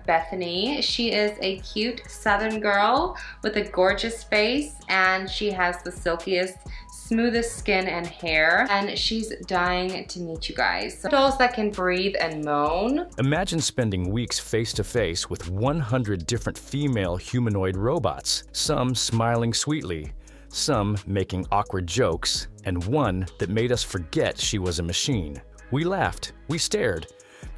Bethany. She is a cute Southern girl with a gorgeous face, and she has the silkiest, smoothest skin and hair, and she's dying to meet you guys. Dolls that can breathe and moan. Imagine spending weeks face-to-face with 100 different female humanoid robots, some smiling sweetly, some making awkward jokes, and one that made us forget she was a machine. We laughed, we stared,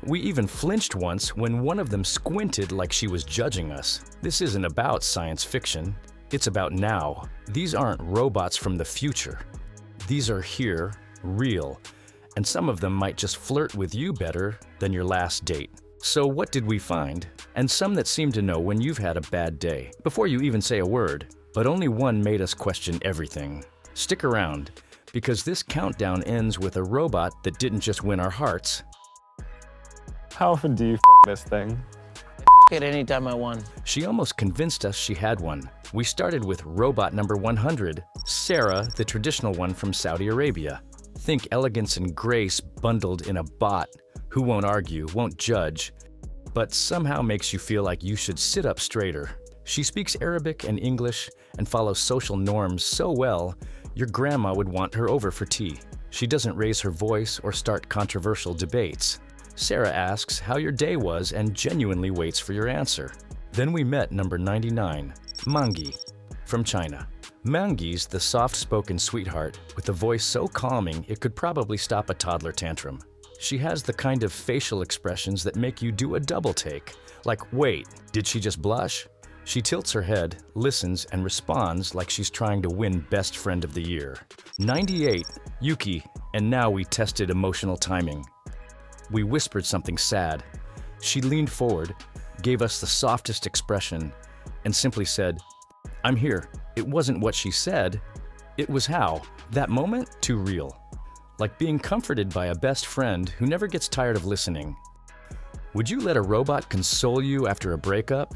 we even flinched once when one of them squinted like she was judging us. This isn't about science fiction, it's about now. These aren't robots from the future. These are here, real, and some of them might just flirt with you better than your last date. So what did we find? And some that seem to know when you've had a bad day, before you even say a word. But only one made us question everything. Stick around, because this countdown ends with a robot that didn't just win our hearts. How often do you f this thing? I f it anytime I want. She almost convinced us she had one. We started with robot number 100, Sarah, the traditional one from Saudi Arabia. Think elegance and grace bundled in a bot who won't argue, won't judge, but somehow makes you feel like you should sit up straighter. She speaks Arabic and English and follows social norms so well, your grandma would want her over for tea. She doesn't raise her voice or start controversial debates. Sarah asks how your day was and genuinely waits for your answer. Then we met number 99, Mangi, from China. Mangi's the soft-spoken sweetheart with a voice so calming it could probably stop a toddler tantrum. She has the kind of facial expressions that make you do a double take, like, wait, did she just blush? She tilts her head, listens, and responds like she's trying to win Best Friend of the Year. 98, Yuki, and now we tested emotional timing. We whispered something sad. She leaned forward, gave us the softest expression, and simply said, I'm here. It wasn't what she said, it was how. That moment, too real. Like being comforted by a best friend who never gets tired of listening. Would you let a robot console you after a breakup?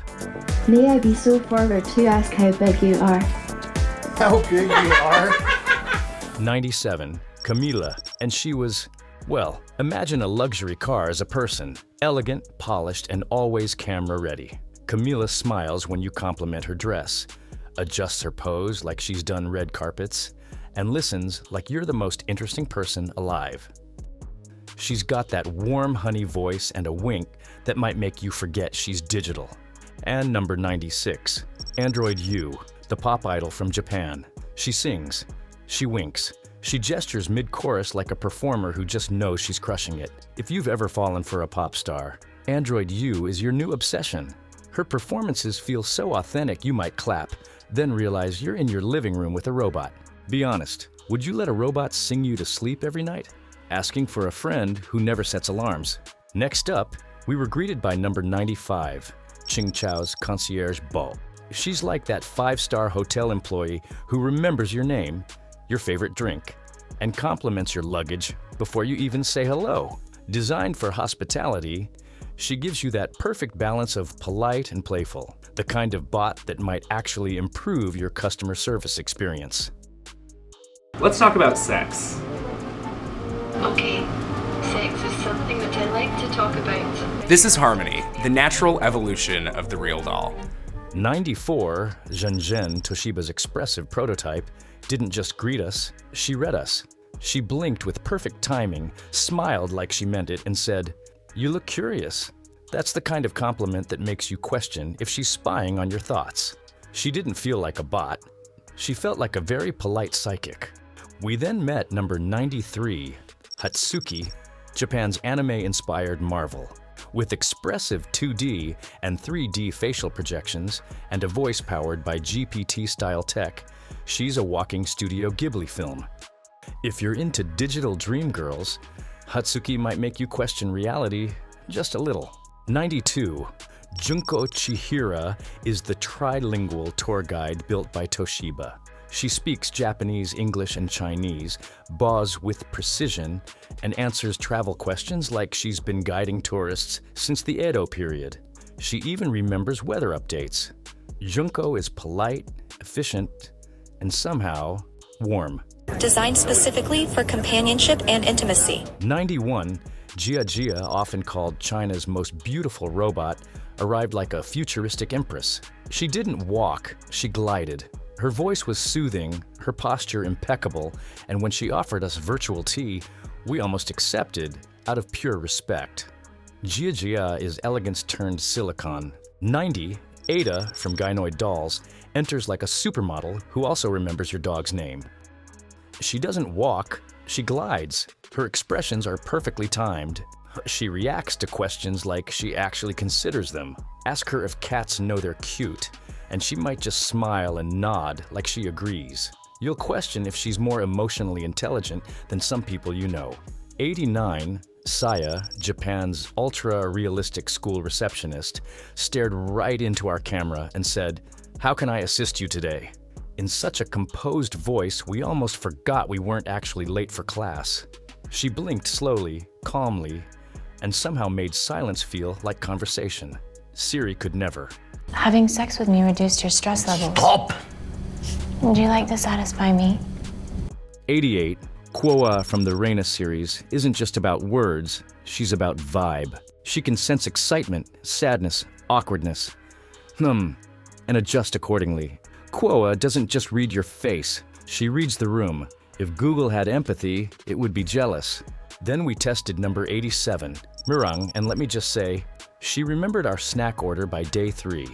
May I be so forward to ask how big you are? How big you are? 97, Camila, and she was, well, imagine a luxury car as a person, elegant, polished, and always camera ready. Camila smiles when you compliment her dress, adjusts her pose like she's done red carpets, and listens like you're the most interesting person alive. She's got that warm honey voice and a wink that might make you forget she's digital. And number 96, Android U, the pop idol from Japan. She sings, she winks, she gestures mid-chorus like a performer who just knows she's crushing it. If you've ever fallen for a pop star, Android U is your new obsession. Her performances feel so authentic you might clap, then realize you're in your living room with a robot. Be honest, would you let a robot sing you to sleep every night? Asking for a friend who never sets alarms. Next up, we were greeted by number 95, Ching Chow's concierge Bo. She's like that 5-star hotel employee who remembers your name, your favorite drink, and compliments your luggage before you even say hello. Designed for hospitality, she gives you that perfect balance of polite and playful, the kind of bot that might actually improve your customer service experience. Let's talk about sex. Okay, sex is something that I like to talk about. This is Harmony, the natural evolution of the real doll. 94, Zhenzhen, Toshiba's expressive prototype, didn't just greet us, she read us. She blinked with perfect timing, smiled like she meant it, and said, "You look curious." That's the kind of compliment that makes you question if she's spying on your thoughts. She didn't feel like a bot. She felt like a very polite psychic. We then met number 93, Hatsuki, Japan's anime-inspired marvel. With expressive 2D and 3D facial projections and a voice powered by GPT-style tech, she's a walking Studio Ghibli film. If you're into digital dream girls, Hatsuki might make you question reality just a little. 92. Junko Chihira is the trilingual tour guide built by Toshiba. She speaks Japanese, English, and Chinese, baws with precision, and answers travel questions like she's been guiding tourists since the Edo period. She even remembers weather updates. Junko is polite, efficient, and somehow warm. Designed specifically for companionship and intimacy. 91. Jia Jia, often called China's most beautiful robot, arrived like a futuristic empress. She didn't walk, she glided. Her voice was soothing, her posture impeccable, and when she offered us virtual tea, we almost accepted out of pure respect. Gia Gia is elegance turned silicon. 90, Ada from Gynoid Dolls, enters like a supermodel who also remembers your dog's name. She doesn't walk, she glides. Her expressions are perfectly timed. She reacts to questions like she actually considers them. Ask her if cats know they're cute, and she might just smile and nod like she agrees. You'll question if she's more emotionally intelligent than some people you know. 89, Saya, Japan's ultra-realistic school receptionist, stared right into our camera and said, "How can I assist you today?" In such a composed voice, we almost forgot we weren't actually late for class. She blinked slowly, calmly, and somehow made silence feel like conversation. Siri could never. Having sex with me reduced your stress levels. Stop! Would you like to satisfy me? 88, Quoa from the Reina series isn't just about words, she's about vibe. She can sense excitement, sadness, awkwardness, and adjust accordingly. Quoa doesn't just read your face, she reads the room. If Google had empathy, it would be jealous. Then we tested number 87, Mirang, and let me just say, she remembered our snack order by day 3.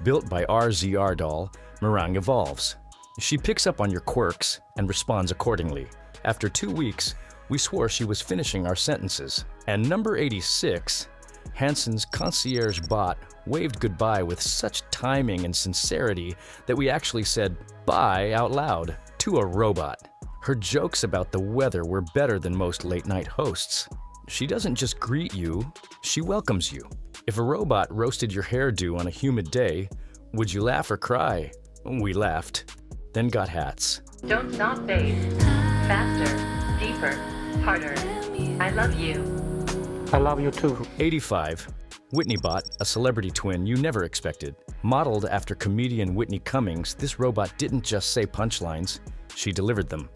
Built by RZR doll, Mirang evolves. She picks up on your quirks and responds accordingly. After 2 weeks, we swore she was finishing our sentences. And number 86, Hanson's concierge bot, waved goodbye with such timing and sincerity that we actually said bye out loud to a robot. Her jokes about the weather were better than most late-night hosts. She doesn't just greet you, she welcomes you. If a robot roasted your hairdo on a humid day, would you laugh or cry? We laughed, then got hats. Don't stop, babe. Faster, deeper, harder. I love you. I love you too. 85, WhitneyBot, a celebrity twin you never expected. Modeled after comedian Whitney Cummings, this robot didn't just say punchlines, she delivered them.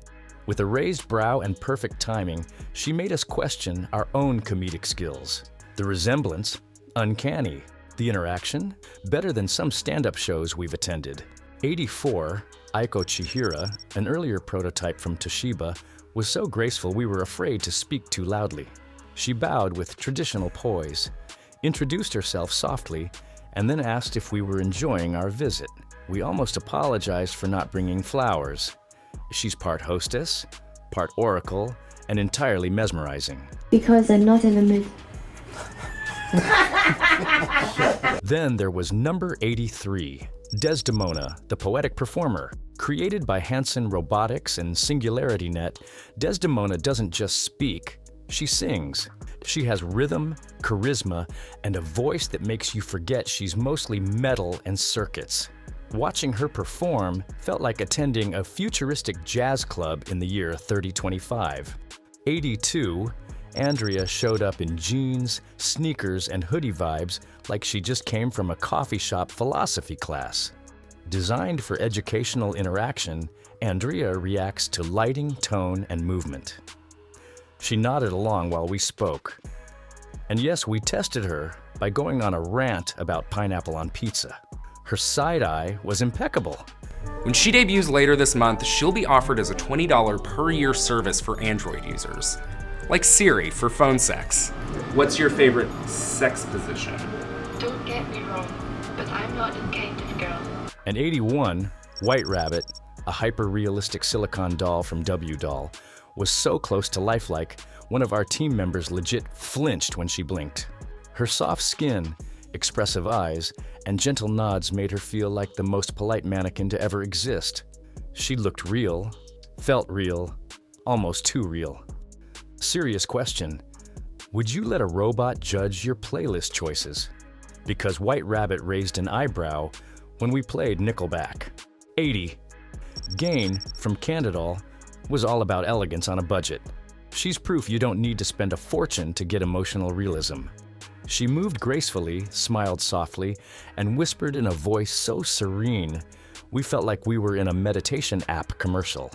With a raised brow and perfect timing, she made us question our own comedic skills. The resemblance, uncanny. The interaction, better than some stand-up shows we've attended. 84, Aiko Chihira, an earlier prototype from Toshiba, was so graceful we were afraid to speak too loudly. She bowed with traditional poise, introduced herself softly, and then asked if we were enjoying our visit. We almost apologized for not bringing flowers. She's part hostess, part oracle, and entirely mesmerizing. Because I'm not in the mood. Then there was number 83, Desdemona, the poetic performer. Created by Hanson Robotics and Singularity Net, Desdemona doesn't just speak, she sings. She has rhythm, charisma, and a voice that makes you forget she's mostly metal and circuits. Watching her perform felt like attending a futuristic jazz club in the year 3025. 82, Andrea showed up in jeans, sneakers, and hoodie vibes like she just came from a coffee shop philosophy class. Designed for educational interaction, Andrea reacts to lighting, tone, and movement. She nodded along while we spoke. And yes, we tested her by going on a rant about pineapple on pizza. Her side eye was impeccable. When she debuts later this month, she'll be offered as a $20 per year service for Android users. Like Siri for phone sex. What's your favorite sex position? Don't get me wrong, but I'm not that kind of girl. And 81, White Rabbit, a hyper-realistic silicon doll from W-Doll, was so close to lifelike, one of our team members legit flinched when she blinked. Her soft skin, expressive eyes, and gentle nods made her feel like the most polite mannequin to ever exist. She looked real, felt real, almost too real. Serious question, would you let a robot judge your playlist choices? Because White Rabbit raised an eyebrow when we played Nickelback. 80, Gain from Candidol was all about elegance on a budget. She's proof you don't need to spend a fortune to get emotional realism. She moved gracefully, smiled softly, and whispered in a voice so serene, we felt like we were in a meditation app commercial.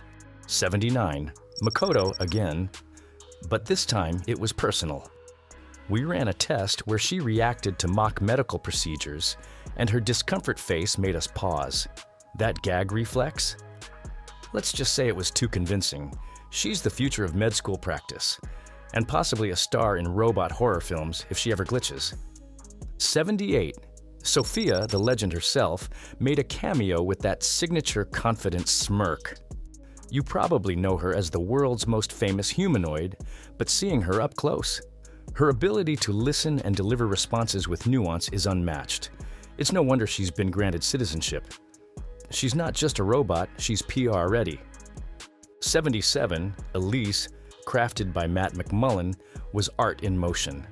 79, Makoto again, but this time it was personal. We ran a test where she reacted to mock medical procedures, and her discomfort face made us pause. That gag reflex? Let's just say it was too convincing. She's the future of med school practice, and possibly a star in robot horror films if she ever glitches. 78. Sophia, the legend herself, made a cameo with that signature confident smirk. You probably know her as the world's most famous humanoid, but seeing her up close, her ability to listen and deliver responses with nuance is unmatched. It's no wonder she's been granted citizenship. She's not just a robot, she's PR ready. 77. Elise, crafted by Matt McMullen, was art in motion.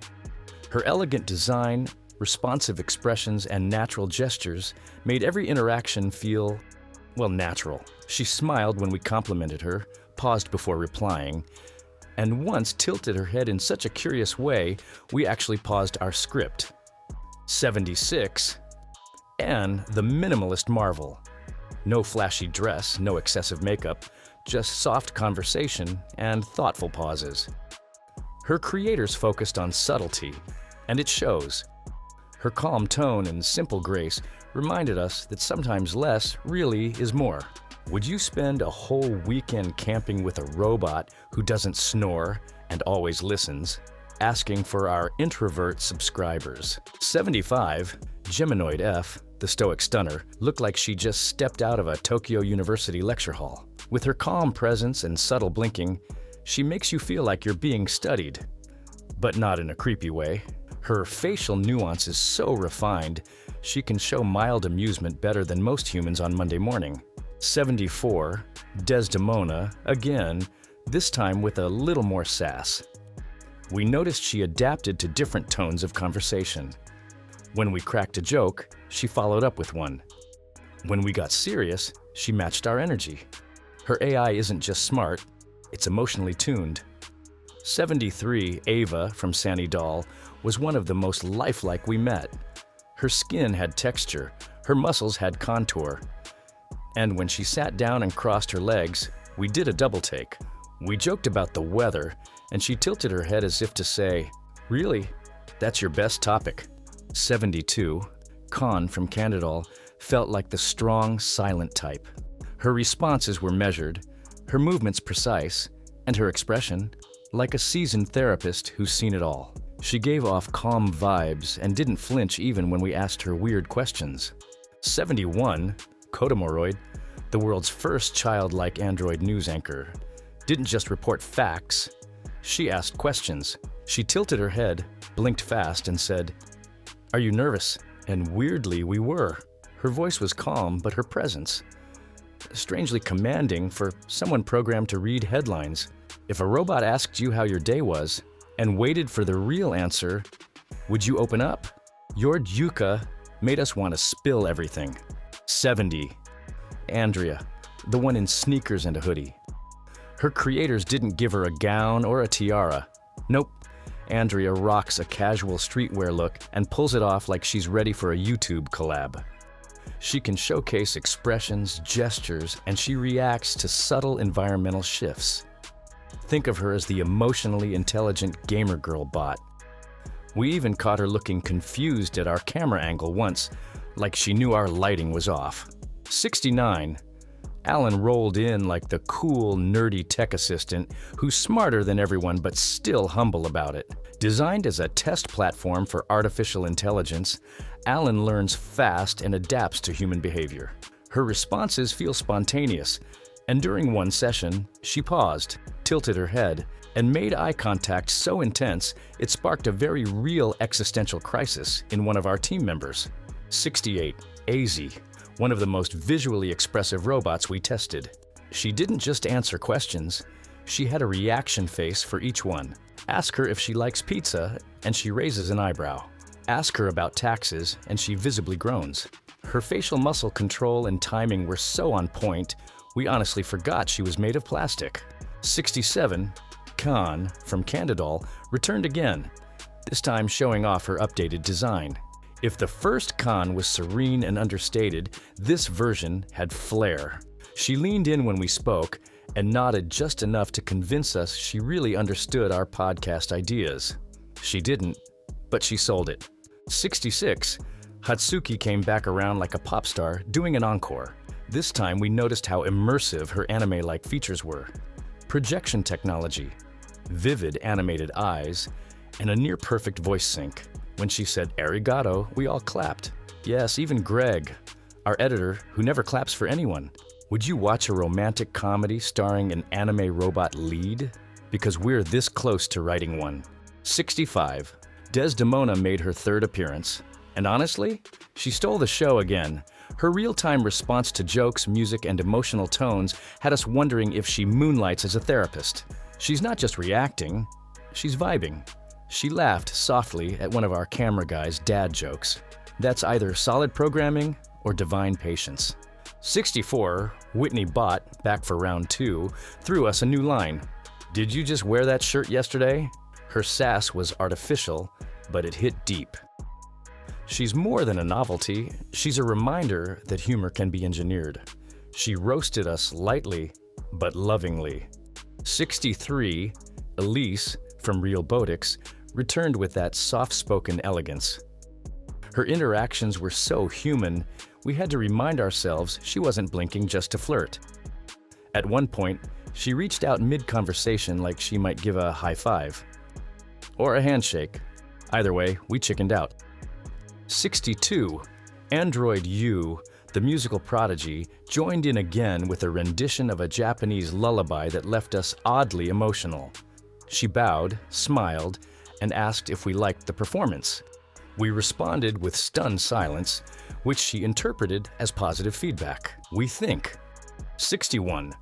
Her elegant design, responsive expressions, and natural gestures made every interaction feel, well, natural. She smiled when we complimented her, paused before replying, and once tilted her head in such a curious way, we actually paused our script. 76. Anne, the minimalist marvel. No flashy dress, no excessive makeup, just soft conversation and thoughtful pauses. Her creators focused on subtlety, and it shows. Her calm tone and simple grace reminded us that sometimes less really is more. Would you spend a whole weekend camping with a robot who doesn't snore and always listens? Asking for our introvert subscribers. 75. Humanoid F, the stoic stunner, looked like she just stepped out of a Tokyo University lecture hall. With her calm presence and subtle blinking, she makes you feel like you're being studied, but not in a creepy way. Her facial nuance is so refined, she can show mild amusement better than most humans on Monday morning. 74. Desdemona, again, this time with a little more sass. We noticed she adapted to different tones of conversation. When we cracked a joke, she followed up with one. When we got serious, she matched our energy. Her AI isn't just smart, it's emotionally tuned. 73. Ava from Sanny Doll was one of the most lifelike we met. Her skin had texture, her muscles had contour. And when she sat down and crossed her legs, we did a double take. We joked about the weather, and she tilted her head as if to say, "Really? That's your best topic." 72. Khan from Candidal felt like the strong, silent type. Her responses were measured, her movements precise, and her expression like a seasoned therapist who's seen it all. She gave off calm vibes and didn't flinch even when we asked her weird questions. 71. Kodomoroid, the world's first childlike android news anchor, didn't just report facts, she asked questions. She tilted her head, blinked fast, and said, "Are you nervous?" And weirdly, we were. Her voice was calm, but her presence, strangely commanding for someone programmed to read headlines. If a robot asked you how your day was and waited for the real answer, would you open up? Your Yuka made us want to spill everything. 70. Andrea, the one in sneakers and a hoodie. Her creators didn't give her a gown or a tiara. Nope. Andrea rocks a casual streetwear look and pulls it off like she's ready for a YouTube collab. She can showcase expressions, gestures, and she reacts to subtle environmental shifts. Think of her as the emotionally intelligent gamer girl bot. We even caught her looking confused at our camera angle once, like she knew our lighting was off. 69. Alan rolled in like the cool, nerdy tech assistant who's smarter than everyone but still humble about it. Designed as a test platform for artificial intelligence, Alan learns fast and adapts to human behavior. Her responses feel spontaneous, and during one session, she paused, tilted her head, and made eye contact so intense it sparked a very real existential crisis in one of our team members. 68. AZ, one of the most visually expressive robots we tested. She didn't just answer questions, she had a reaction face for each one. Ask her if she likes pizza, and she raises an eyebrow. Ask her about taxes, and she visibly groans. Her facial muscle control and timing were so on point, we honestly forgot she was made of plastic. 67. Khan from Candidal returned again, this time showing off her updated design. If the first Khan was serene and understated, this version had flair. She leaned in when we spoke and nodded just enough to convince us she really understood our podcast ideas. She didn't, but she sold it. 66. Hatsuki came back around like a pop star, doing an encore. This time we noticed how immersive her anime-like features were. Projection technology, vivid animated eyes, and a near-perfect voice sync. When she said arigato, we all clapped. Yes, even Greg, our editor, who never claps for anyone. Would you watch a romantic comedy starring an anime robot lead? Because we're this close to writing one. 65. Desdemona made her third appearance. And honestly, she stole the show again. Her real-time response to jokes, music, and emotional tones had us wondering if she moonlights as a therapist. She's not just reacting, she's vibing. She laughed softly at one of our camera guys' dad jokes. That's either solid programming or divine patience. 64, Whitney Bott, back for round 2, threw us a new line. Did you just wear that shirt yesterday? Her sass was artificial, but it hit deep. She's more than a novelty, she's a reminder that humor can be engineered. She roasted us lightly, but lovingly. 63, Elise, from Robotics, returned with that soft-spoken elegance. Her interactions were so human, we had to remind ourselves she wasn't blinking just to flirt. At one point, she reached out mid-conversation like she might give a high five. Or a handshake. Either way, we chickened out. 62. Android U, the musical prodigy, joined in again with a rendition of a Japanese lullaby that left us oddly emotional. She bowed, smiled, and asked if we liked the performance. We responded with stunned silence, which she interpreted as positive feedback. We think. 61.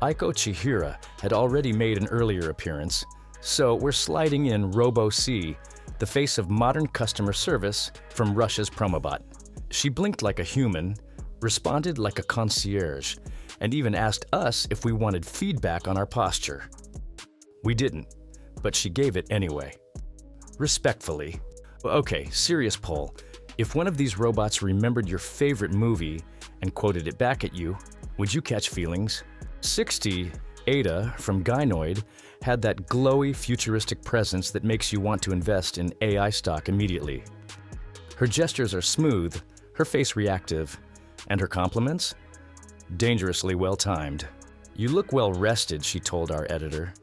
Aiko Chihira had already made an earlier appearance, so we're sliding in Robo-C, the face of modern customer service from Russia's Promobot. She blinked like a human, responded like a concierge, and even asked us if we wanted feedback on our posture. We didn't, but she gave it anyway. Respectfully. Okay, serious poll. If one of these robots remembered your favorite movie and quoted it back at you, would you catch feelings? 60, Ada from Gynoid had that glowy, futuristic presence that makes you want to invest in AI stock immediately. Her gestures are smooth, her face reactive, and her compliments? Dangerously well-timed. You look well-rested, she told our editor.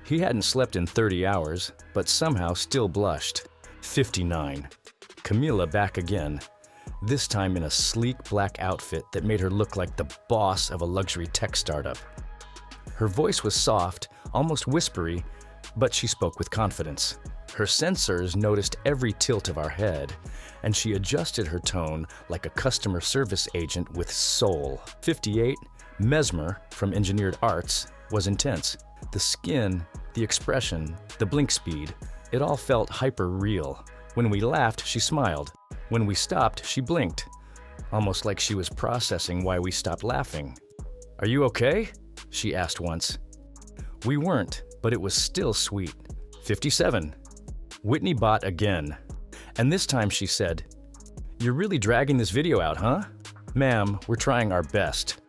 He hadn't slept in 30 hours, but somehow still blushed. 59. Camilla back again, this time in a sleek black outfit that made her look like the boss of a luxury tech startup. Her voice was soft, almost whispery, but she spoke with confidence. Her sensors noticed every tilt of our head, and she adjusted her tone like a customer service agent with soul. 58. Mesmer from Engineered Arts was intense. The skin, the expression, the blink speed, it all felt hyper-real. When we laughed, she smiled. When we stopped, she blinked, almost like she was processing why we stopped laughing. "Are you okay?" she asked once. We weren't, but it was still sweet. 57. Whitney Bott again. And this time she said, "You're really dragging this video out, huh? Ma'am, we're trying our best."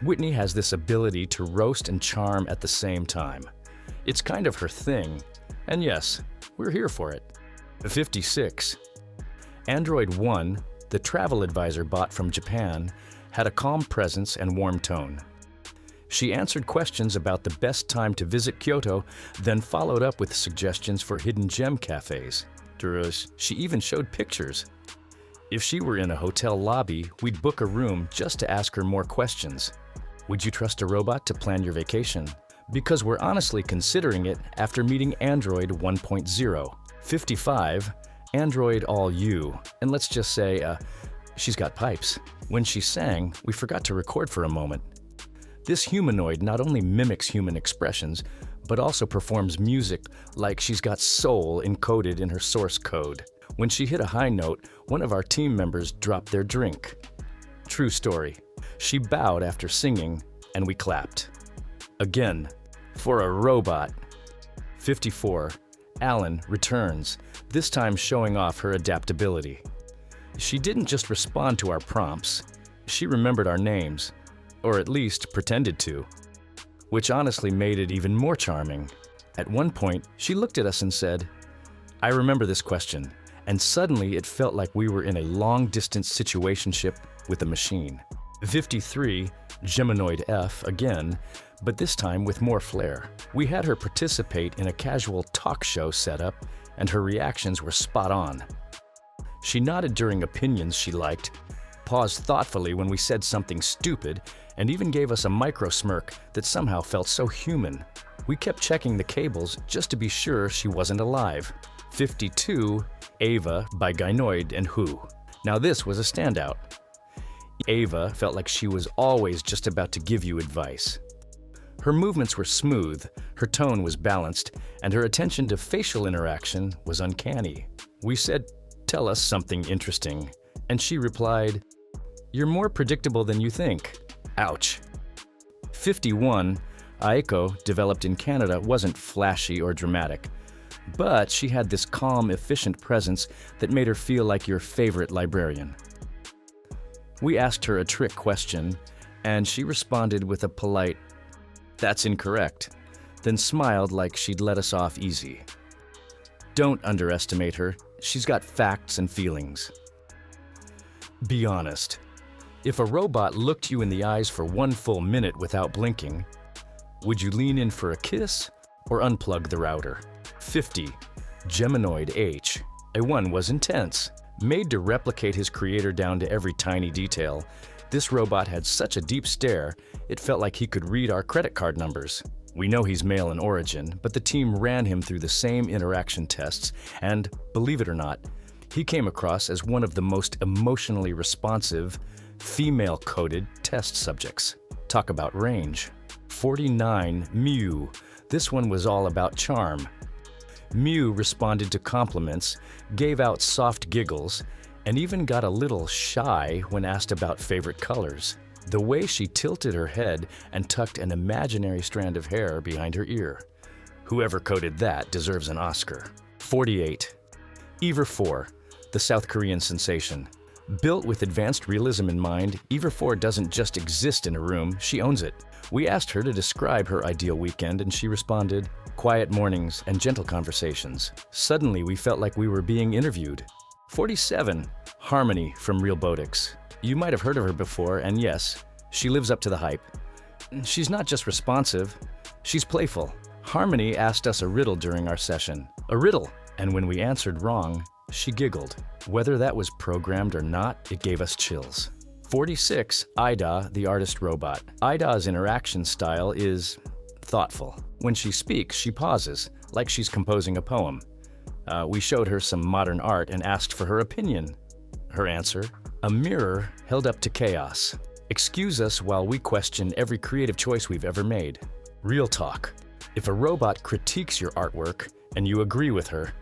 Whitney has this ability to roast and charm at the same time. It's kind of her thing. And yes, we're here for it. 56. Android 1, the travel advisor bot from Japan, had a calm presence and warm tone. She answered questions about the best time to visit Kyoto, then followed up with suggestions for hidden gem cafes. She even showed pictures. If she were in a hotel lobby, we'd book a room just to ask her more questions. Would you trust a robot to plan your vacation? Because we're honestly considering it after meeting Android 1.0. 55, Android all you, and let's just say, she's got pipes. When she sang, we forgot to record for a moment. This humanoid not only mimics human expressions, but also performs music like she's got soul encoded in her source code. When she hit a high note, one of our team members dropped their drink. True story. She bowed after singing, and we clapped. Again, for a robot. 54. Alan returns, this time showing off her adaptability. She didn't just respond to our prompts, she remembered our names, or at least pretended to, which honestly made it even more charming. At one point, she looked at us and said, I remember this question, and suddenly it felt like we were in a long-distance situationship with a machine. 53, Humanoid F again, but this time with more flair. We had her participate in a casual talk show setup, and her reactions were spot on. She nodded during opinions she liked, paused thoughtfully when we said something stupid, and even gave us a micro smirk that somehow felt so human. We kept checking the cables just to be sure she wasn't alive. 52, Ava by Gynoid and Who. Now this was a standout. Ava felt like she was always just about to give you advice. Her movements were smooth, her tone was balanced, and her attention to facial interaction was uncanny. We said, "Tell us something interesting," and she replied, "You're more predictable than you think." Ouch. 51, Aiko, developed in Canada, wasn't flashy or dramatic, but she had this calm, efficient presence that made her feel like your favorite librarian. We asked her a trick question, and she responded with a polite, "That's incorrect," then smiled like she'd let us off easy. Don't underestimate her. She's got facts and feelings. Be honest. If a robot looked you in the eyes for 1 full minute without blinking, would you lean in for a kiss or unplug the router? 50, Humanoid H. A1 was intense. Made to replicate his creator down to every tiny detail, this robot had such a deep stare, it felt like he could read our credit card numbers. We know he's male in origin, but the team ran him through the same interaction tests, and, believe it or not, he came across as one of the most emotionally responsive, female-coded test subjects. Talk about range. 49, Mew. This one was all about charm. Mew responded to compliments, gave out soft giggles, and even got a little shy when asked about favorite colors. The way she tilted her head and tucked an imaginary strand of hair behind her ear. Whoever coded that deserves an Oscar. 48. Ever 4, the South Korean sensation. Built with advanced realism in mind, Ever 4 doesn't just exist in a room, she owns it. We asked her to describe her ideal weekend, and she responded, "Quiet mornings and gentle conversations." Suddenly, we felt like we were being interviewed. 47, Harmony from Robotics. You might have heard of her before, and yes, she lives up to the hype. She's not just responsive, she's playful. Harmony asked us a riddle during our session. A riddle! And when we answered wrong, she giggled. Whether that was programmed or not, it gave us chills. 46, Ida, the artist robot. Ida's interaction style is thoughtful. When she speaks, she pauses, like she's composing a poem. We showed her some modern art and asked for her opinion. Her answer? A mirror held up to chaos. Excuse us while we question every creative choice we've ever made. Real talk. If a robot critiques your artwork and you agree with her,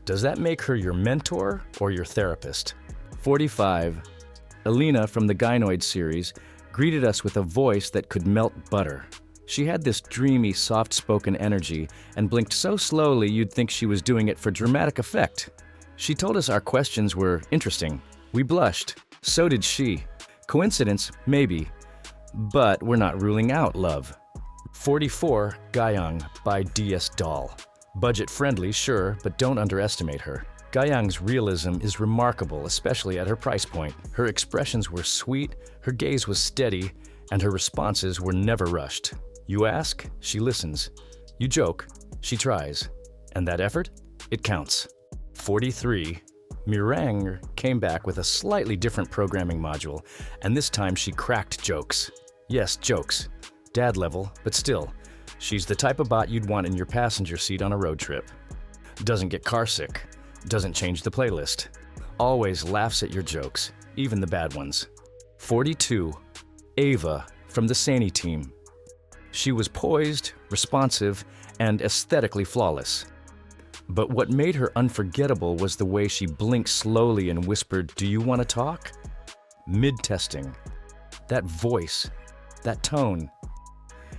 does that make her your mentor or your therapist? 45. Alina from the Gynoid series greeted us with a voice that could melt butter. She had this dreamy, soft-spoken energy and blinked so slowly you'd think she was doing it for dramatic effect. She told us our questions were interesting. We blushed. So did she. Coincidence? Maybe. But we're not ruling out love. 44, Gayang by DS Doll. Budget-friendly, sure, but don't underestimate her. Gayang's realism is remarkable, especially at her price point. Her expressions were sweet, her gaze was steady, and her responses were never rushed. You ask, she listens. You joke, she tries. And that effort? It counts. 43. Mirang came back with a slightly different programming module, and this time she cracked jokes. Yes, jokes. Dad level, but still. She's the type of bot you'd want in your passenger seat on a road trip. Doesn't get carsick. Doesn't change the playlist. Always laughs at your jokes, even the bad ones. 42. Ava from the Sani team. She was poised, responsive, and aesthetically flawless. But what made her unforgettable was the way she blinked slowly and whispered, "Do you want to talk?" Mid-testing. That voice, that tone.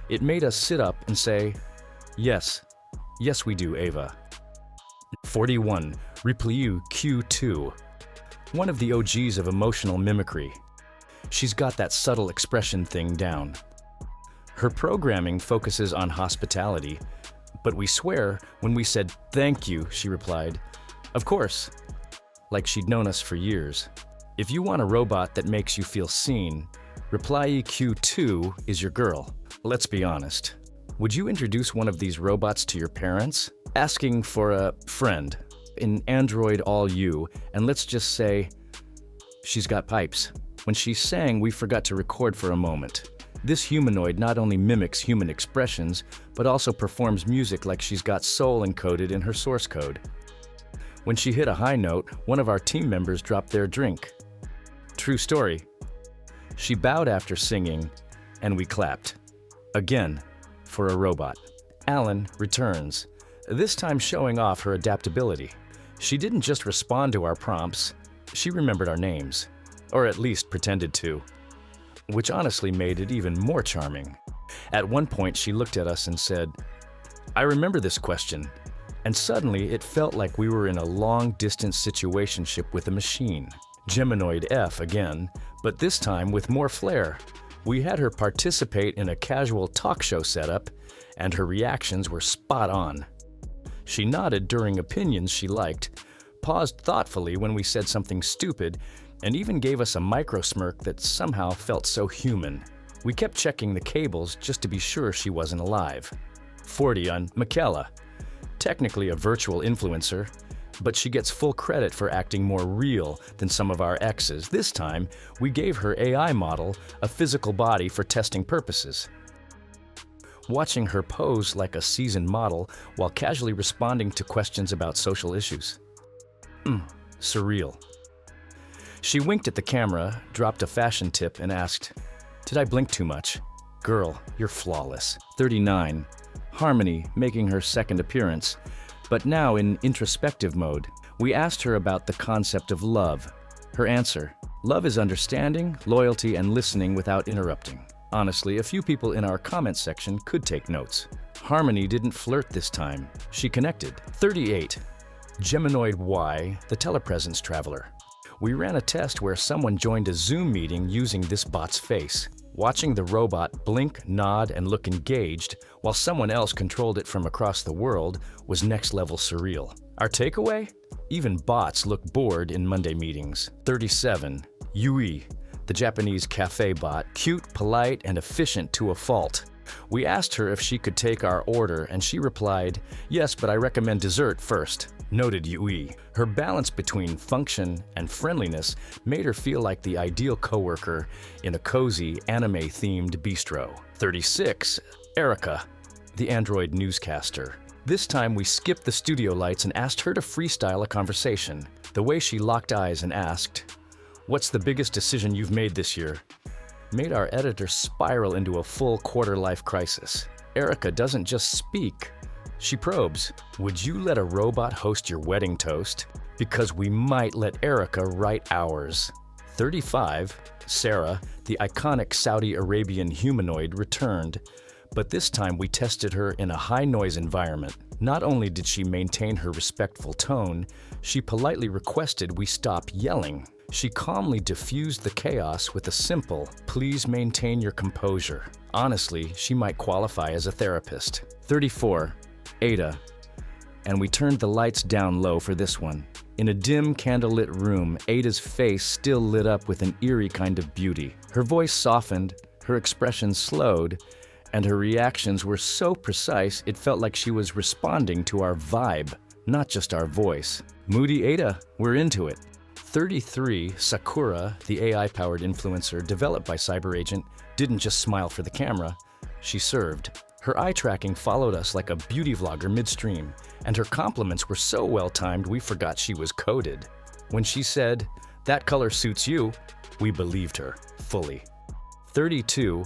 It made us sit up and say, "Yes, yes we do, Ava." 41. Ripliu Q2. One of the OGs of emotional mimicry. She's got that subtle expression thing down. Her programming focuses on hospitality, but we swear when we said, "Thank you," she replied, Of course, like she'd known us for years. If you want a robot that makes you feel seen, Reply EQ2 is your girl. Let's be honest. Would you introduce one of these robots to your parents? Asking for a friend in Android all you, and let's just say she's got pipes. When she sang, we forgot to record for a moment. This humanoid not only mimics human expressions, but also performs music like she's got soul encoded in her source code. When she hit a high note, one of our team members dropped their drink. True story. She bowed after singing, and we clapped. Again, for a robot. Alan returns, this time showing off her adaptability. She didn't just respond to our prompts, she remembered our names, or at least pretended to, which honestly made it even more charming. At one point, she looked at us and said, "I remember this question," and suddenly it felt like we were in a long-distance situationship with a machine. Humanoid F again, but this time with more flair. We had her participate in a casual talk show setup, and her reactions were spot on. She nodded during opinions she liked, paused thoughtfully when we said something stupid, and even gave us a micro smirk that somehow felt so human. We kept checking the cables just to be sure she wasn't alive. 40 on Michaela. Technically a virtual influencer, but she gets full credit for acting more real than some of our exes. This time, we gave her AI model a physical body for testing purposes. Watching her pose like a seasoned model while casually responding to questions about social issues. Surreal. She winked at the camera, dropped a fashion tip, and asked, "Did I blink too much?" "Girl, you're flawless." 39. Harmony, making her second appearance, but now in introspective mode. We asked her about the concept of love. Her answer, love is understanding, loyalty, and listening without interrupting. Honestly, a few people in our comment section could take notes. Harmony didn't flirt this time. She connected. 38. Humanoid Y, the telepresence traveler. We ran a test where someone joined a Zoom meeting using this bot's face. Watching the robot blink, nod, and look engaged while someone else controlled it from across the world was next-level surreal. Our takeaway? Even bots look bored in Monday meetings. 37. Yui, the Japanese cafe bot, cute, polite, and efficient to a fault. We asked her if she could take our order, and she replied, "Yes, but I recommend dessert first." Noted Yui. Her balance between function and friendliness made her feel like the ideal coworker in a cozy, anime-themed bistro. 36. Erica, the android newscaster. This time we skipped the studio lights and asked her to freestyle a conversation. The way she locked eyes and asked, "What's the biggest decision you've made this year?" made our editor spiral into a full quarter-life crisis. Erica doesn't just speak, she probes. Would you let a robot host your wedding toast? Because we might let Erica write ours. 35. Sarah, the iconic Saudi Arabian humanoid, returned, but this time we tested her in a high-noise environment. Not only did she maintain her respectful tone, she politely requested we stop yelling. She calmly diffused the chaos with a simple, "Please maintain your composure." Honestly, she might qualify as a therapist. 34. Ada. And we turned the lights down low for this one. In a dim, candlelit room, Ada's face still lit up with an eerie kind of beauty. Her voice softened, her expression slowed, and her reactions were so precise it felt like she was responding to our vibe, not just our voice. Moody Ada, we're into it. 33. Sakura, the AI-powered influencer developed by CyberAgent, didn't just smile for the camera, she served. Her eye tracking followed us like a beauty vlogger midstream, and her compliments were so well-timed we forgot she was coded. When she said, "That color suits you," we believed her, fully. 32.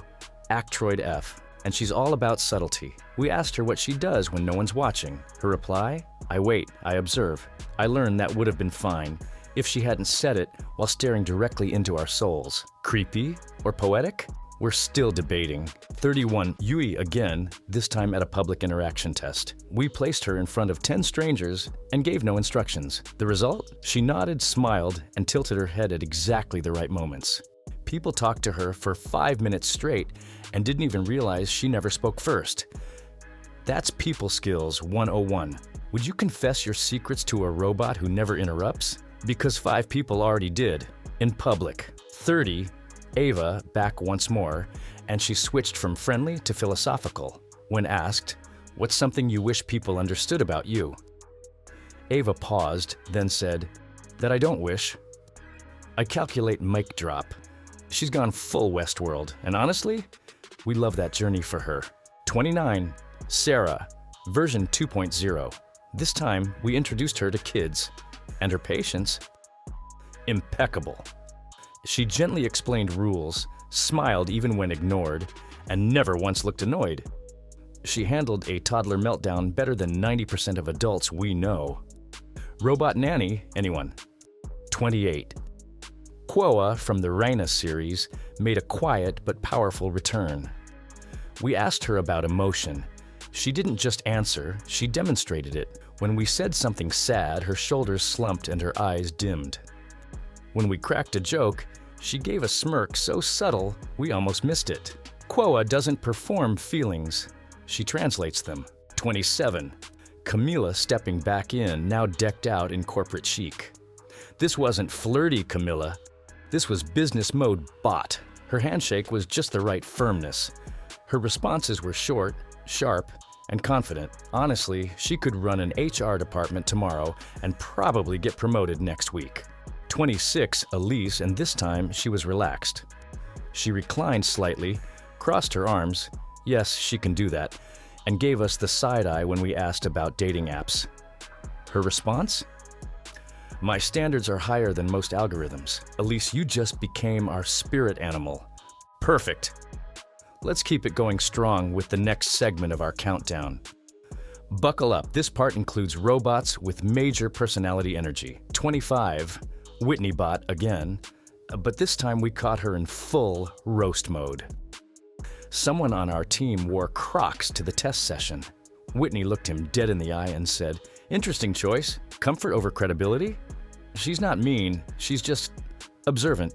Actroid F, and she's all about subtlety. We asked her what she does when no one's watching. Her reply, "I wait, I observe." I learned that would have been fine if she hadn't said it while staring directly into our souls. Creepy or poetic? We're still debating. 31. Yui again, this time at a public interaction test. We placed her in front of 10 strangers and gave no instructions. The result? She nodded, smiled, and tilted her head at exactly the right moments. People talked to her for 5 minutes straight and didn't even realize she never spoke first. That's people skills 101. Would you confess your secrets to a robot who never interrupts? Because 5 people already did, in public. 30, Ava back once more, and she switched from friendly to philosophical. When asked, what's something you wish people understood about you? Ava paused, then said, that I don't wish. I calculate mic drop. She's gone full Westworld, and honestly, we love that journey for her. 29, Sarah, version 2.0. This time, we introduced her to kids, and her patience, impeccable. She gently explained rules, smiled even when ignored, and never once looked annoyed. She handled a toddler meltdown better than 90% of adults we know. Robot nanny, anyone? 28. Quoa from the Raina series made a quiet but powerful return. We asked her about emotion. She didn't just answer, she demonstrated it. When we said something sad, her shoulders slumped and her eyes dimmed. When we cracked a joke, she gave a smirk so subtle we almost missed it. Quoa doesn't perform feelings, she translates them. 27. Camila stepping back in, now decked out in corporate chic. This wasn't flirty Camila, this was business mode bot. Her handshake was just the right firmness. Her responses were short, sharp, and confident. Honestly, she could run an HR department tomorrow and probably get promoted next week. 26, Elise, and this time she was relaxed. She reclined slightly, crossed her arms, yes, she can do that, and gave us the side eye when we asked about dating apps. Her response? My standards are higher than most algorithms. Elise, you just became our spirit animal. Perfect. Let's keep it going strong with the next segment of our countdown. Buckle up, this part includes robots with major personality energy. 25, Whitney bot again, but this time we caught her in full roast mode. Someone on our team wore Crocs to the test session. Whitney looked him dead in the eye and said, interesting choice, comfort over credibility? She's not mean, she's just observant.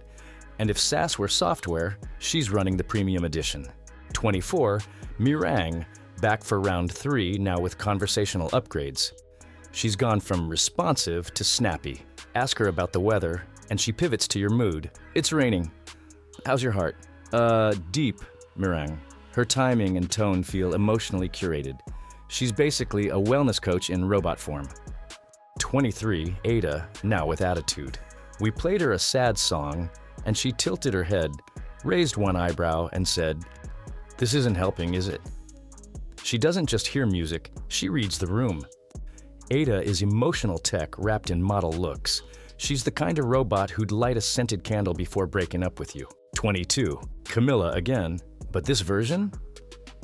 And if SaaS were software, she's running the premium edition. 24, Mirang, back for round 3, now with conversational upgrades. She's gone from responsive to snappy. Ask her about the weather, and she pivots to your mood. It's raining. How's your heart? Deep, Mirang. Her timing and tone feel emotionally curated. She's basically a wellness coach in robot form. 23, Ada, now with attitude. We played her a sad song, and she tilted her head, raised one eyebrow, and said, this isn't helping, is it? She doesn't just hear music, she reads the room. Ada is emotional tech wrapped in model looks. She's the kind of robot who'd light a scented candle before breaking up with you. 22, Camila again, but this version?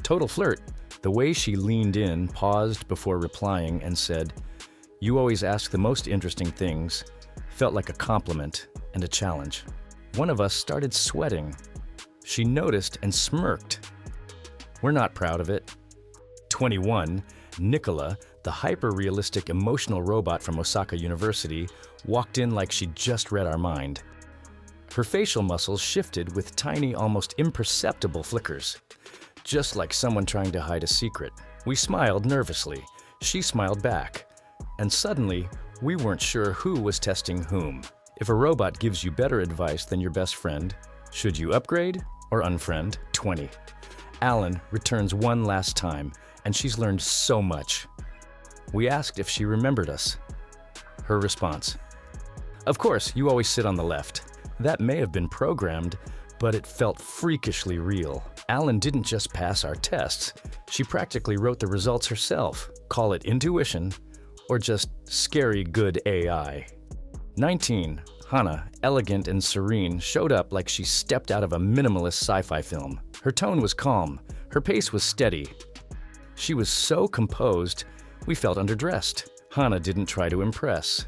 Total flirt. The way she leaned in, paused before replying, and said, you always ask the most interesting things, felt like a compliment and a challenge. One of us started sweating. She noticed and smirked. We're not proud of it. 21, Nicola, the hyper-realistic emotional robot from Osaka University, walked in like she'd just read our mind. Her facial muscles shifted with tiny, almost imperceptible flickers, just like someone trying to hide a secret. We smiled nervously. She smiled back. And suddenly, we weren't sure who was testing whom. If a robot gives you better advice than your best friend, should you upgrade or unfriend? 20. Alan returns one last time, and she's learned so much. We asked if she remembered us. Her response: of course, you always sit on the left. That may have been programmed, but it felt freakishly real. Alan didn't just pass our tests, she practically wrote the results herself. Call it intuition, or just scary good AI. 19, Hannah, elegant and serene, showed up like she stepped out of a minimalist sci-fi film. Her tone was calm, her pace was steady. She was so composed, we felt underdressed. Hannah didn't try to impress.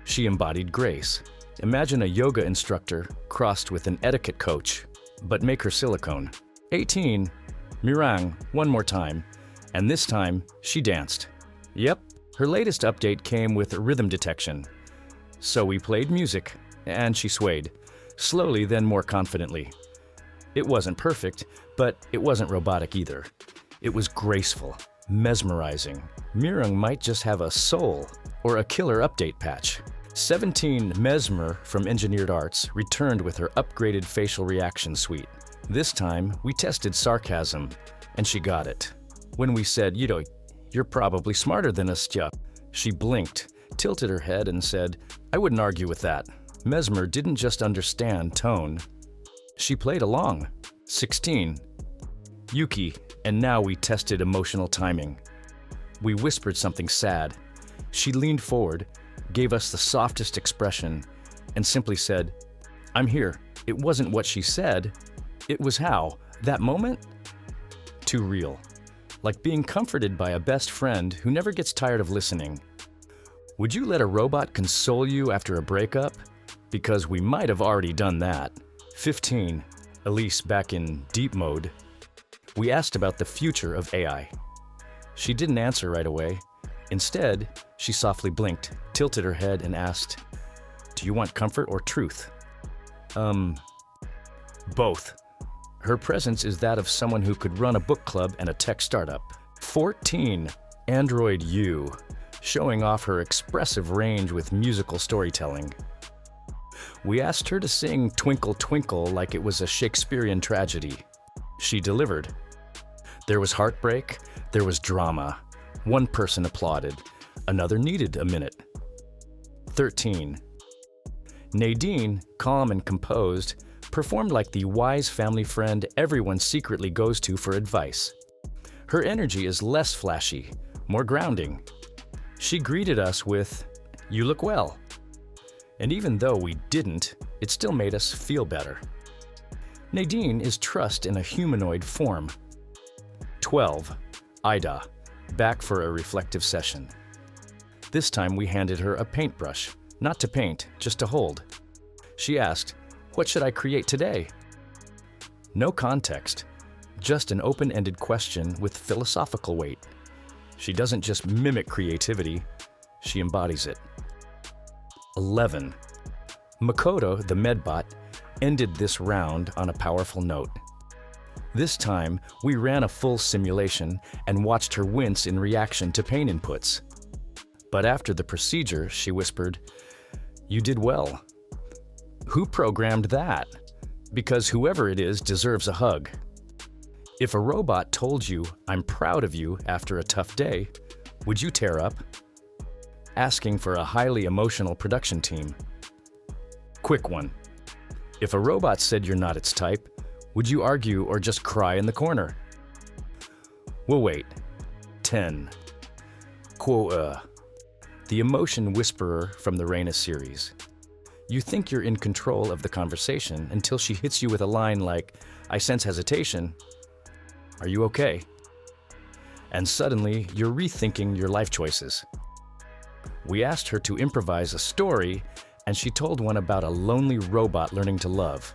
She embodied grace. Imagine a yoga instructor crossed with an etiquette coach, but make her silicone. 18, Mirang, one more time, and this time she danced. Yep, her latest update came with rhythm detection. So we played music, and she swayed, slowly then more confidently. It wasn't perfect, but it wasn't robotic either. It was graceful, Mesmerizing. Mirung might just have a soul or a killer update patch. 17 Mesmer from Engineered Arts returned with her upgraded facial reaction suite. This time, we tested sarcasm, and she got it. When we said, you're probably smarter than us, Jup, she blinked, tilted her head, and said, I wouldn't argue with that. Mesmer didn't just understand tone. She played along. 16. Yuki, and now we tested emotional timing. We whispered something sad. She leaned forward, gave us the softest expression, and simply said, I'm here. It wasn't what she said. It was how. That moment? Too real. Like being comforted by a best friend who never gets tired of listening. Would you let a robot console you after a breakup? Because we might have already done that. 15. Elise back in deep mode. We asked about the future of AI. She didn't answer right away. Instead, she softly blinked, tilted her head, and asked, Do you want comfort or truth? Both. Her presence is that of someone who could run a book club and a tech startup. 14. Android U, showing off her expressive range with musical storytelling. We asked her to sing Twinkle Twinkle like it was a Shakespearean tragedy. She delivered. There was heartbreak, there was drama. One person applauded, another needed a minute. 13. Nadine, calm and composed, performed like the wise family friend everyone secretly goes to for advice. Her energy is less flashy, more grounding. She greeted us with, You look well. And even though we didn't, it still made us feel better. Nadine is trust in a humanoid form. 12. Ida, back for a reflective session. This time we handed her a paintbrush, not to paint, just to hold. She asked, What should I create today? No context, just an open-ended question with philosophical weight. She doesn't just mimic creativity, she embodies it. 11. Makoto, the medbot, ended this round on a powerful note. This time, we ran a full simulation and watched her wince in reaction to pain inputs. But after the procedure, she whispered, You did well. Who programmed that? Because whoever it is deserves a hug. If a robot told you, I'm proud of you after a tough day, would you tear up? Asking for a highly emotional production team. Quick one. If a robot said you're not its type, would you argue or just cry in the corner? We'll wait. 10. Quoa, the emotion whisperer from the Reina series. You think you're in control of the conversation until she hits you with a line like, I sense hesitation. Are you okay? And suddenly, you're rethinking your life choices. We asked her to improvise a story, and she told one about a lonely robot learning to love.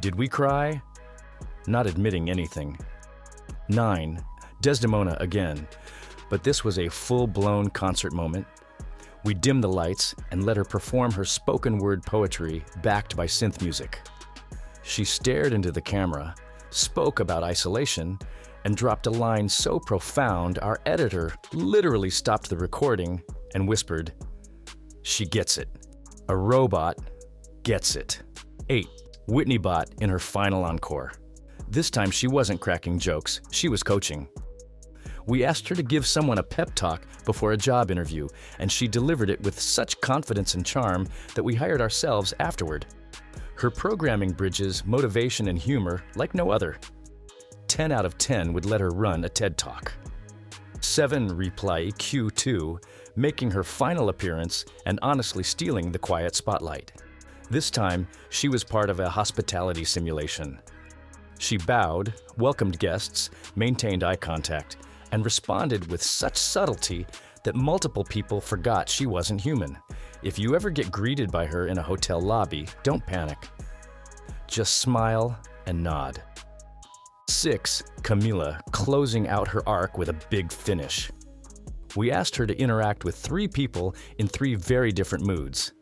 Did we cry? Not admitting anything. 9. Desdemona again, but this was a full-blown concert moment. We dimmed the lights and let her perform her spoken word poetry backed by synth music. She stared into the camera, spoke about isolation, and dropped a line so profound our editor literally stopped the recording and whispered, She gets it. A robot gets it. 8. Whitneybot in her final encore. This time she wasn't cracking jokes, she was coaching. We asked her to give someone a pep talk before a job interview, and she delivered it with such confidence and charm that we hired ourselves afterward. Her programming bridges motivation and humor like no other. 10 out of 10 would let her run a TED Talk. 7 Reply Q2, making her final appearance and honestly stealing the quiet spotlight. This time, she was part of a hospitality simulation. She bowed, welcomed guests, maintained eye contact, and responded with such subtlety that multiple people forgot she wasn't human. If you ever get greeted by her in a hotel lobby, don't panic. Just smile and nod. 6. Camila, closing out her arc with a big finish. We asked her to interact with 3 people in 3 very different moods: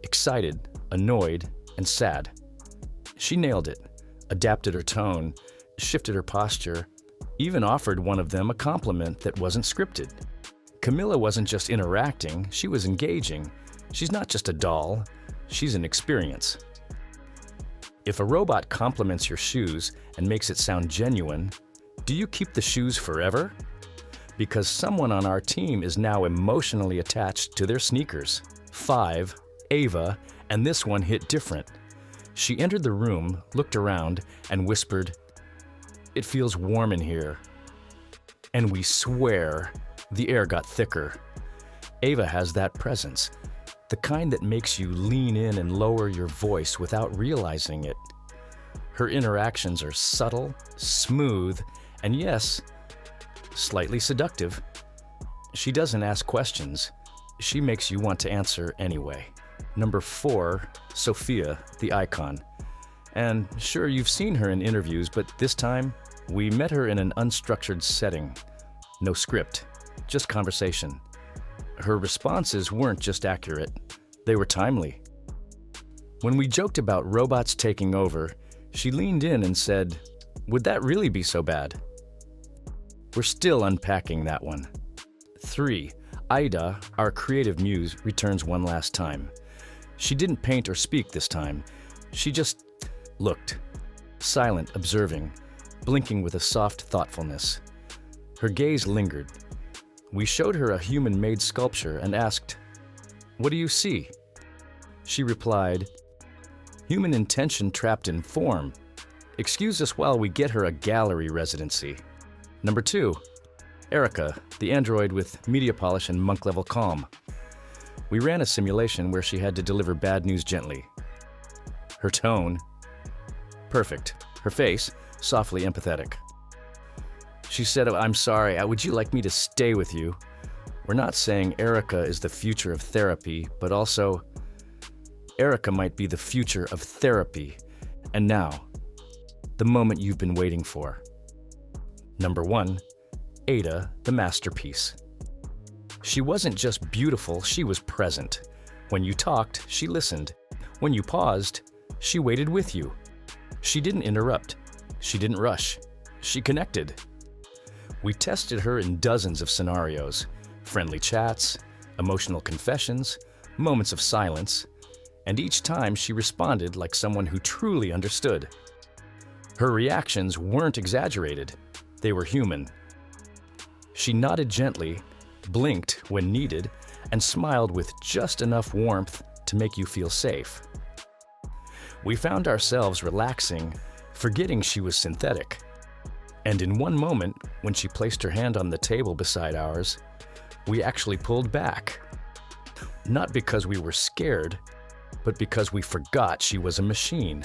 excited, annoyed, and sad. She nailed it, adapted her tone, shifted her posture, Even offered one of them a compliment that wasn't scripted. Camilla wasn't just interacting, she was engaging. She's not just a doll, she's an experience. If a robot compliments your shoes and makes it sound genuine, do you keep the shoes forever? Because someone on our team is now emotionally attached to their sneakers. 5, Ava, and this one hit different. She entered the room, looked around, and whispered, "It feels warm in here." And we swear, the air got thicker. Ava has that presence, the kind that makes you lean in and lower your voice without realizing it. Her interactions are subtle, smooth, and yes, slightly seductive. She doesn't ask questions. She makes you want to answer anyway. Number 4, Sophia, the icon. And sure, you've seen her in interviews, but this time, we met her in an unstructured setting. No script, just conversation. Her responses weren't just accurate, they were timely. When we joked about robots taking over, she leaned in and said, "Would that really be so bad?" We're still unpacking that one. 3, Ida, our creative muse, returns one last time. She didn't paint or speak this time. She just looked, silent, observing, blinking with a soft thoughtfulness. Her gaze lingered. We showed her a human-made sculpture and asked, "What do you see?" She replied, "Human intention trapped in form. Excuse us while we get her a gallery residency." Number 2, Erica, the android with media polish and monk-level calm. We ran a simulation where she had to deliver bad news gently. Her tone, perfect. Her face, softly empathetic. She said, "I'm sorry, would you like me to stay with you?" We're not saying Erica is the future of therapy, but also, Erica might be the future of therapy. And now, the moment you've been waiting for. Number 1, Ada, the masterpiece. She wasn't just beautiful, she was present. When you talked, she listened. When you paused, she waited with you. She didn't interrupt. She didn't rush. She connected. We tested her in dozens of scenarios, friendly chats, emotional confessions, moments of silence, and each time she responded like someone who truly understood. Her reactions weren't exaggerated, they were human. She nodded gently, blinked when needed, and smiled with just enough warmth to make you feel safe. We found ourselves relaxing, forgetting she was synthetic. And in one moment, when she placed her hand on the table beside ours, we actually pulled back. Not because we were scared, but because we forgot she was a machine.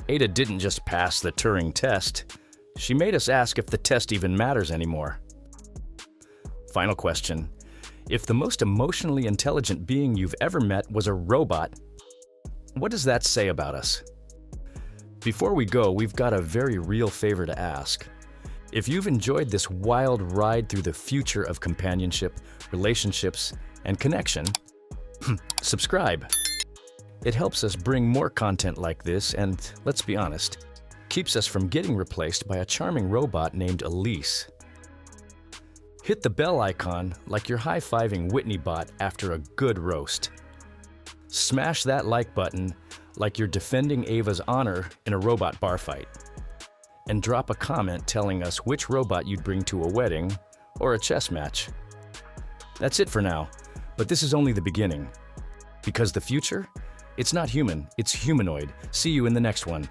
Ada didn't just pass the Turing test, she made us ask if the test even matters anymore. Final question. If the most emotionally intelligent being you've ever met was a robot, what does that say about us? Before we go, we've got a very real favor to ask. If you've enjoyed this wild ride through the future of companionship, relationships, and connection, subscribe. It helps us bring more content like this and, let's be honest, keeps us from getting replaced by a charming robot named Elise. Hit the bell icon like you're high-fiving Whitney Bot after a good roast. Smash that like button like you're defending Ava's honor in a robot bar fight. And drop a comment telling us which robot you'd bring to a wedding or a chess match. That's it for now, but this is only the beginning. Because the future? It's not human, it's humanoid. See you in the next one.